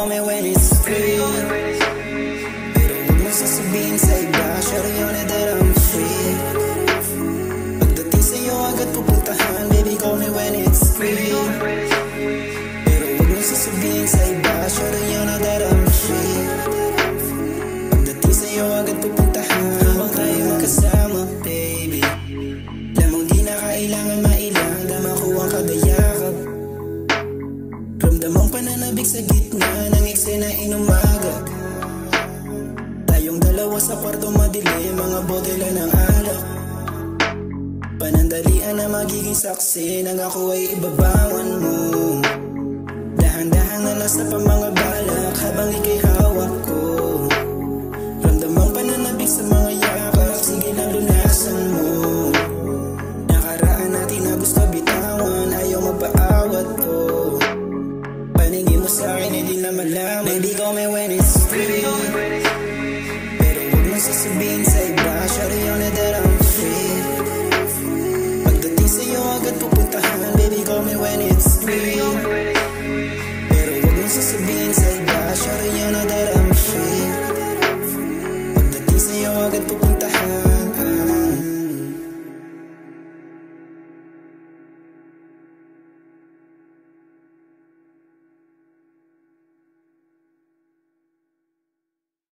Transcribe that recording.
call me when it's free. Pero huwag mo sasabihin sa iba, shawty on it that I'm free. Pagdating sa'yo agad pupuntahan, baby call me when it's free. Pero huwag mo sasabihin sa iba, shawty on it that I'm free. Pagdating sa'yo agad pupuntahan, habang tayo magkasama, baby. Lamang di na kailangan mailang, dama ko ang kadayakap. Ramdamang pananabik sa gitna ng eksena inumaga. Tayong dalawa sa kwarto madilim, mga botela ng alak. Panandalian na magiging saksi nang ako ay ibabangon mo. Dahan-dahan na nasa pa mga balak habang ika'y hawak ko. Ramdamang pananabik sa mga yakap, sige lang lunasan mo. Nakaraan natin na gusto bitawan, ayaw magpaawat ko. Paningin mo sa'kin, hindi na malaman. Baby call me when it's free. Pero huwag mo sasabihin sa iba, shawty on it that I'm free. Pagdating sa'yo agad pupuntahan, baby call me when it's free. Pero huwag mo sasabihin sa iba, shawty on it that I'm free. Pagdating sa'yo agad pupuntahan.